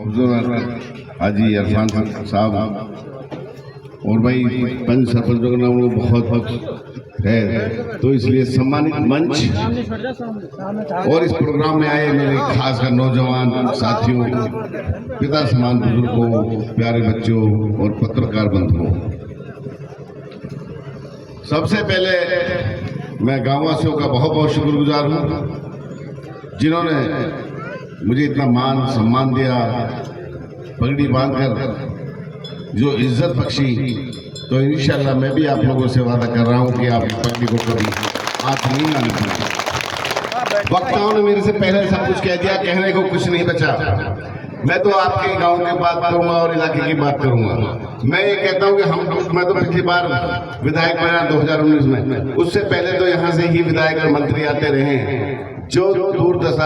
बुजुर्ग हाजी इरफान साहब और भाई पंच सरपंचों का नाम बहुत बहुत है, तो इसलिए सम्मानित मंच और इस प्रोग्राम में आए मेरे खासकर नौजवान साथियों, पिता समान बुजुर्गों, प्यारे बच्चों और पत्रकार बंधुओं, सबसे पहले मैं गाँव वासियों का बहुत बहुत शुक्रगुजार हूँ जिन्होंने मुझे इतना मान सम्मान दिया, पगड़ी बांधकर जो इज्जत बख्शी। तो इंशाल्लाह मैं भी आप लोगों से वादा कर रहा हूं कि आप पगड़ी को कभी हाथ नहीं लाने पाएंगे। वक्ताओं ने मेरे से पहले सब कुछ कह दिया, कहने को कुछ नहीं बचा। मैं तो आपके गांव की बात करूंगा और इलाके की बात करूंगा। मैं ये कहता हूं कि मैं तो पिछली बार विधायक बना 2019 में, उससे पहले तो यहाँ से ही विधायक और मंत्री आते रहे हैं। जो दुर्दशा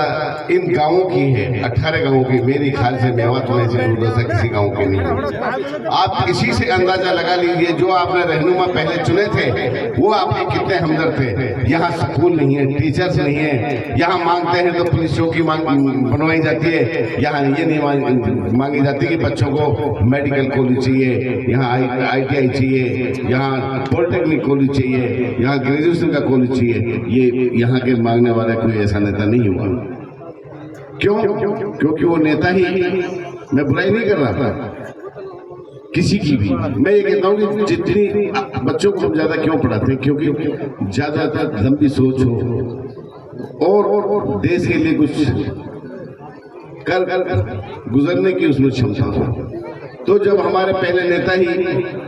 इन गांवों की है, 18 गांवों की, मेरी ख्याल से मेवात में ऐसी दुर्दशा किसी गांव की नहीं है। आप इसी से अंदाजा लगा लीजिए, जो आपने रहनुमा पहले चुने थे वो आपके कितने हमदर्द थे। यहाँ स्कूल नहीं है, टीचर्स नहीं है, यहाँ मांगते हैं तो पुलिस चौकी बनवाई जाती है, यहाँ ये नहीं मांगी जाती कि बच्चों को मेडिकल कॉलेज चाहिए, यहाँ ITI चाहिए, यहाँ पॉलिटेक्निक कॉलेज चाहिए, यहाँ ग्रेजुएशन का कॉलेज चाहिए। ये यहाँ के मांगने वाले कोई ऐसा नेता नहीं हुआ। क्यों? क्योंकि वो नेता ही, मैं बुराई नहीं कर रहा था किसी की भी, मैं ये कहता हूँ कि जितनी बच्चों को हम ज्यादा क्यों पढ़ाते हैं, क्योंकि ज्यादातर लंबी सोच हो और देश के लिए कुछ कर गुजरने की उसमें क्षमता हो। तो जब हमारे पहले नेता ही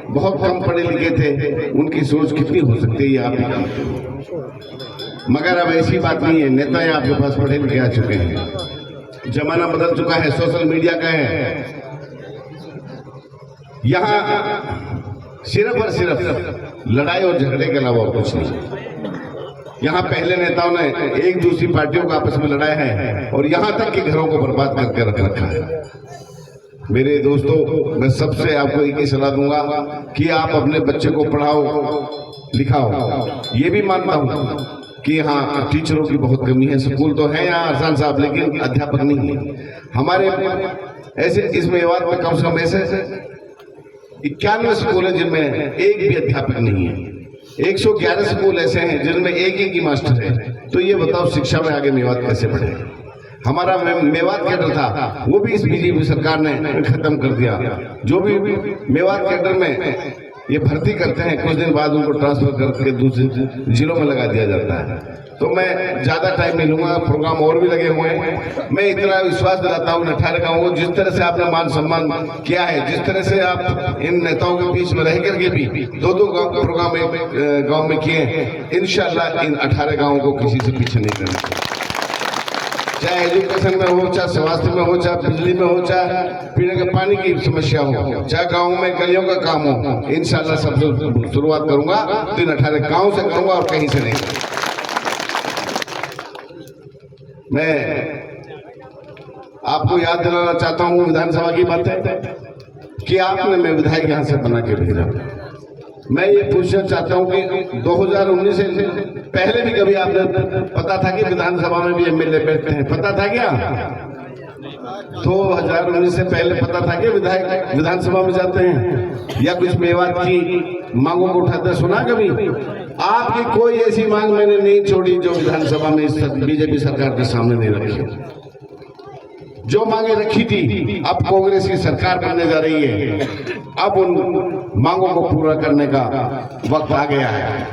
बहुत कम पढ़े लिखे थे, उनकी सोच कितनी हो सकती है ये आप ही जानते हो। मगर अब ऐसी बात नहीं है, नेता आपके पास पढ़े लिखे आ चुके हैं, जमाना बदल चुका है, सोशल मीडिया का है। यहाँ सिर्फ और सिर्फ लड़ाई और झगड़े के अलावा कुछ नहीं। यहाँ पहले नेताओं ने एक दूसरी पार्टियों को आपस में लड़ाया है और यहाँ तक कि घरों को बर्बाद करके रख रखा है। मेरे दोस्तों, मैं सबसे आपको एक ही सलाह दूंगा कि आप अपने बच्चे को पढ़ाओ लिखाओ। ये भी मानता हूँ कि यहाँ टीचरों की बहुत कमी है, स्कूल तो है यहाँ अरसान साहब, लेकिन अध्यापक नहीं है। हमारे ऐसे इस मेवात में कम से कम ऐसे 91 स्कूल है जिनमें एक भी अध्यापक नहीं है। 111 स्कूल ऐसे हैं जिनमें एक ही मास्टर है। तो ये बताओ शिक्षा में आगे मेवात कैसे बढ़े। हमारा मेवात कैडर था वो भी इस बीजेपी सरकार ने खत्म कर दिया। जो भी मेवात कैडर में ये भर्ती करते हैं, कुछ दिन बाद उनको ट्रांसफर करके दूसरे जिलों में लगा दिया जाता है। तो मैं ज्यादा टाइम नहीं लूंगा, प्रोग्राम और भी लगे हुए हैं। मैं इतना विश्वास दिलाता हूँ 18 गाँवों को, जिस तरह से आपने मान सम्मान किया है, जिस तरह से आप इन नेताओं के बीच में रह करके भी 2-2 प्रोग्राम एक गाँव में किए, इंशाल्लाह इन 18 गाँवों को किसी से पीछे नहीं करना। चाहे एजुकेशन में हो, चाहे स्वास्थ्य में हो, चाहे बिजली में हो, चाहे पीने के पानी की समस्या हो, चाहे गाँव में गलियों का काम हो, इंशाल्लाह सबसे शुरुआत करूंगा तो इन 18 गाँव से करूंगा और कहीं से नहीं। मैं आपको याद दिलाना चाहता हूँ विधानसभा की बात है कि आपने मैं विधायक यहाँ से बना के भेजा। मैं ये पूछना चाहता हूँ कि 2019 से पहले भी कभी आपने पता था कि विधानसभा में भी MLA बैठते हैं? पता था क्या? 2019 से पहले पता था कि विधायक विधानसभा में जाते हैं या कुछ मेवात की मांगों को उठाते सुना कभी? आपकी कोई ऐसी मांग मैंने नहीं छोड़ी जो विधानसभा में इस बीजेपी सरकार के सामने नहीं रखी। जो मांगे रखी थी, अब कांग्रेस की सरकार बनने जा रही है, अब उन मांगों को पूरा करने का वक्त आ गया है।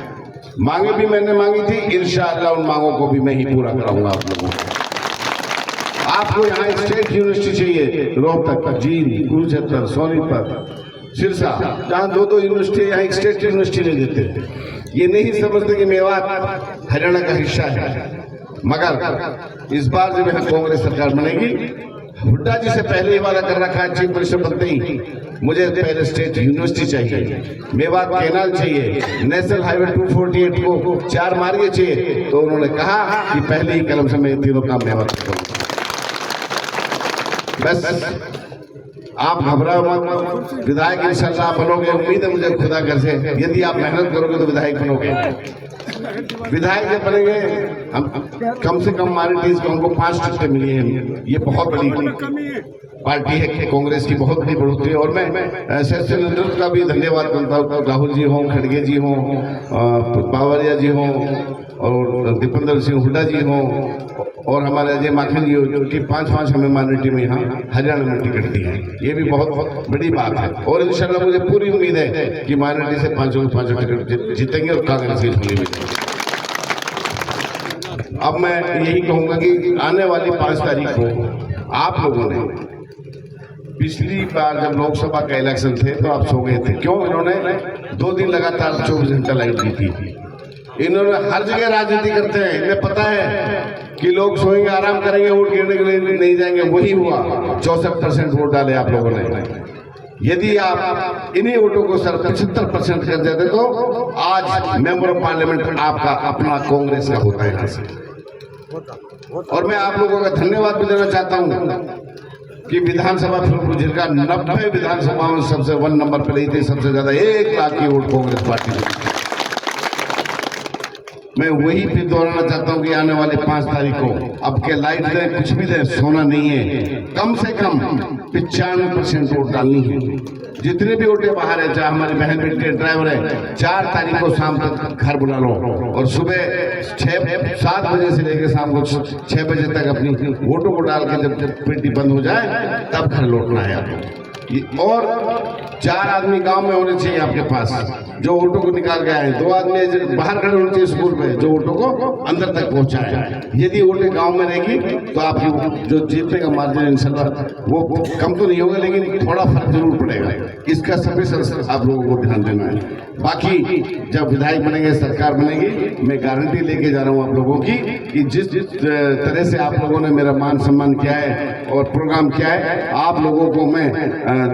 मांगे भी मैंने मांगी थी, इंशाअल्लाह उन मांगों को भी मैं ही पूरा कराऊंगा आप लोगों को। आपको यहाँ स्टेट यूनिवर्सिटी चाहिए, रोहतक, जींद, कुरुक्षेत्र, सोनीपत, सिरसा, जहाँ 2-2 यूनिवर्सिटी, यहाँ एक स्टेट यूनिवर्सिटी नहीं देते। ये नहीं समझते कि मेवात हरियाणा का हिस्सा है। मगर इस बार जब यहाँ कांग्रेस सरकार बनेगी, हुड्डा जी से पहले ही वादा कर रखा है, चीफ मिनिस्टर बनते ही मुझे पहले स्टेट यूनिवर्सिटी चाहिए, मेवात कैनाल चाहिए, नेशनल हाईवे 248 को 4 मार्गे चाहिए। तो उन्होंने कहा कि पहले ही कलम से मैं तीनों काम मेवात करूंगा। बस आप घबराओ मत, विधायक इंशाल्लाह बनोगे, उम्मीद है मुझे खुदा घर से। यदि आप मेहनत करोगे तो विधायक बनोगे। विधायक जब बनेंगे, हम कम से कम हमारे देश को हमको 5 टिकटें मिली हैं, ये बहुत बड़ी पार्टी है कांग्रेस की बहुत बड़ी बढ़ोतरी। और मैं सेशन नेतृत्व का भी धन्यवाद करता हूँ, राहुल जी हों, खड़गे जी हों, पावरिया जी हों और दीपेंद्र सिंह हुड्डा जी हों और हमारे अजय माखन जी हो, जो कि 5-5 हमें माइनॉरिटी में यहाँ हरियाणा में टिकट दी है। ये भी बहुत बड़ी बात है और इंशाल्लाह मुझे पूरी उम्मीद है कि माइनॉरिटी से 5 टिकट जीतेंगे और कांग्रेस की झोली में। अब मैं यही कहूंगा कि आने वाली 5 तारीख को आप लोगों ने, पिछली बार जब लोकसभा का इलेक्शन थे तो आप सो गए थे, क्यों? इन्होंने 2 दिन लगातार 24 घंटा लाइट दी थी। इन्होंने हर जगह राजनीति करते हैं, इन्हें पता है कि लोग सोएंगे, आराम करेंगे, वोट गिरने के लिए नहीं जाएंगे। वही हुआ, 64% वोट डाले आप लोगों ने। यदि आप इन्हीं वोटों को सर 75% कर देते तो आज मेंबर ऑफ पार्लियामेंट आपका अपना कांग्रेस का होता है यहाँ से। और मैं आप लोगों का धन्यवाद भी देना चाहता हूँ कि विधानसभा फिरोजपुर जिला 90 विधानसभा में सबसे 1 नंबर पर रही थी, सबसे ज्यादा 1 लाख की वोट कांग्रेस पार्टी की। मैं वही फिर दोहराना चाहता हूँ कि आने वाले 5 तारीख को अब के लाइट दें, कुछ भी दें, सोना नहीं है। कम से कम 95% वोट डालनी है। जितने भी वोटे बाहर है, चाहे हमारी बहन बेटे ड्राइवर है, 4 तारीख को शाम तक घर बुला लो और सुबह 7 बजे से लेकर शाम को 6 बजे तक अपनी वोटों को डाल के जब पेटी बंद हो जाए तब घर लौटना है आपको। और 4 आदमी गांव में होने चाहिए आपके पास जो वोटों को निकाल के आए, 2 आदमी बाहर खड़े होने चाहिए स्कूल में जो वोटों को अंदर तक पहुंचाए। यदि वोटें गांव में रहेगी तो आपकी जो जीतने का मार्जिन इंशाल्लाह वो कम तो नहीं होगा, लेकिन थोड़ा फर्क जरूर पड़ेगा। इसका सभी आप लोगों को ध्यान देना है। बाकी जब विधायक बनेंगे, सरकार बनेगी, मैं गारंटी लेके जा रहा हूँ आप लोगों की कि जिस तरह से आप लोगों ने मेरा मान सम्मान किया है और प्रोग्राम किया है, आप लोगों को मैं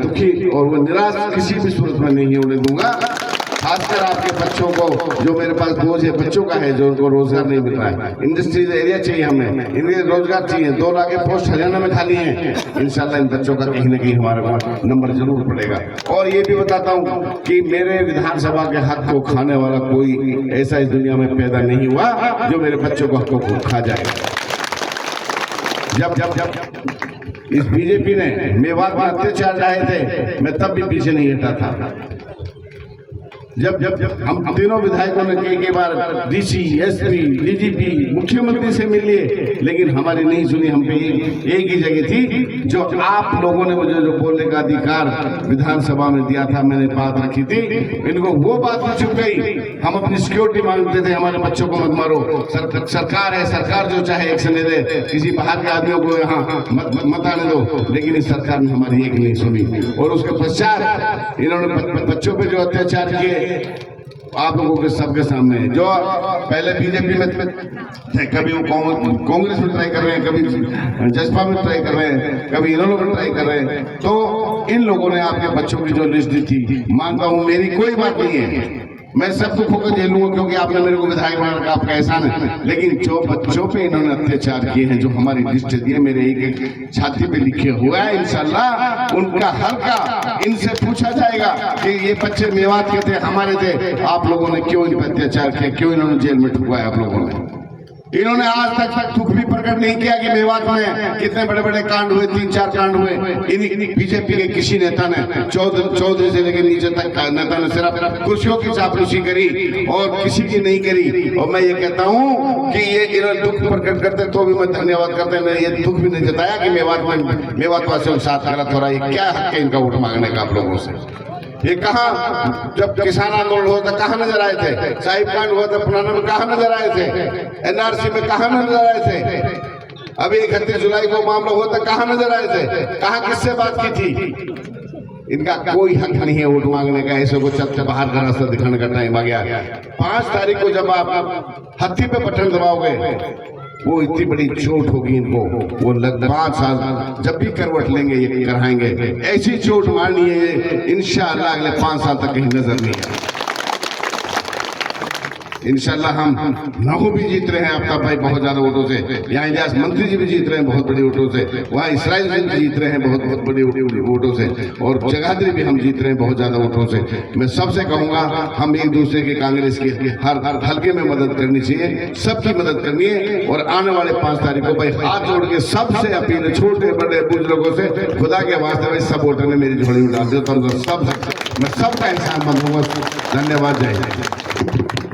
दुखी और वो निराश किसी भी सूरत में नहीं होने दूंगा। खासकर आपके बच्चों को, जो मेरे पास बोझ है बच्चों का है, जो उनको रोजगार नहीं मिल रहा है, इंडस्ट्रीज एरिया चाहिए हमें, इन्हें रोजगार चाहिए। 2 लाख के पोस्ट हरियाणा में खाली हैं। इंशाल्लाह इन बच्चों का कहीं ना कहीं हमारा नंबर जरूर पड़ेगा। और ये भी बताता हूँ कि मेरे विधानसभा के हक को खाने वाला कोई ऐसा इस दुनिया में पैदा नहीं हुआ जो मेरे बच्चों को हकों को खा जाए। जब इस बीजेपी ने मेवात में अत्याचार लाए थे, मैं तब भी पीछे नहीं हटा था। जब हम तीनों विधायकों ने कई बार डीसी, एसपी, डीजीपी, मुख्यमंत्री से मिले, लेकिन हमारी नहीं सुनी। हम पे एक ही जगह थी जो आप लोगों ने मुझे जो बोलने का अधिकार विधानसभा में दिया था, मैंने बात रखी थी, इनको वो बात भी चुप गई। हम अपनी सिक्योरिटी मांगते थे, हमारे बच्चों को मत मारो, सरकार है, सरकार जो चाहे एक्शन ले दे, किसी बाहर के आदमियों को यहाँ मत आने दो, लेकिन इस सरकार ने हमारी एक नहीं सुनी। और उसके पश्चात इन्होंने बच्चों पर जो अत्याचार किए आप लोगों के सबके सामने, जो पहले बीजेपी में थे, कभी वो कांग्रेस में ट्राई कर रहे हैं, कभी जसपा में ट्राई कर रहे हैं, कभी इन्होंने में ट्राई कर रहे हैं, तो इन लोगों ने आपके बच्चों की जो लिस्ट दी थी, मानता हूं मेरी कोई बात नहीं है, मैं सब दुखों को झेलूंगा क्योंकि आपने मेरे को विधायक बनाने का आपका एहसान है। लेकिन जो बच्चों पे इन्होंने अत्याचार किए हैं, जो हमारी लिस्ट दी है, मेरे एक छाती पे लिखे हुआ है, इंशाल्लाह उनका हल का इनसे पूछा जाएगा कि ये बच्चे मेवात के थे, हमारे थे, आप लोगों ने क्यों इन पर अत्याचार किया, क्यों इन्होंने जेल में ठुकवाया आप लोगों ने। इन्होंने आज तक दुख भी प्रकट नहीं किया कि मेवात में कितने बड़े बड़े कांड हुए, 3-4 कांड हुए। इन्हीं बीजेपी के किसी नेता ने, चौधरी से लेकर नीचे तक नेता ने सिर्फ कुर्सियों की चापलूसी करी और किसी की नहीं करी। और मैं ये कहता हूँ कि ये इन्होंने दुख प्रकट करते तो भी मैं धन्यवाद करते हैं, ये दुख भी नहीं जताया कि मेवात वासियों के साथ गलत हो रहा है। क्या हक है इनका वोट मांगने का आप लोगों से? ये कहाँ, जब किसान आंदोलन हुआ था कहाँ नजर आए थे? साहिब कांड हुआ था पुराना में कहाँ नजर आए थे? एनआरसी में कहाँ नजर आए थे? अभी 31 जुलाई को मामला हुआ था, कहाँ नजर आए थे? कहाँ किससे बात की थी? इनका कोई हक नहीं है वोट मांगने का। ऐसे को चलते बाहर का रास्ता दिखाने का टाइम आ गया। 5 तारीख को जब आप हत्ती पे बटन दबाओगे, वो इतनी बड़ी चोट होगी इनको, वो लगभग 5 साल जब भी करवट लेंगे ये कराएंगे। ऐसी चोट मारनी है इंशाअल्लाह अगले 5 साल तक कहीं नजर नहीं है। इंशाल्लाह हम नहू भी जीत रहे हैं आफ्ताब भाई बहुत ज्यादा वोटों से, यहाँ इलियास मंत्री जी भी जीत रहे हैं बहुत बड़ी वोटों से, वहाँ इसराइल जी भी जीत रहे हैं बहुत बहुत बड़ी वोटों से, और जगाधरी भी हम जीत रहे हैं बहुत ज्यादा वोटों से। मैं सबसे कहूंगा हम एक दूसरे के कांग्रेस की हर हल्के में मदद करनी चाहिए, सबकी मदद करनी है। और आने वाले 5 तारीख को भाई हाथ जोड़ के सबसे अपील, छोटे बड़े बुजुर्गों से, खुदा के वास्ते भाई सब वोटर ने मेरी झोली में डाल दिया, तो मैं सबका एहसान मंद हूँ। धन्यवाद, जय हिंद।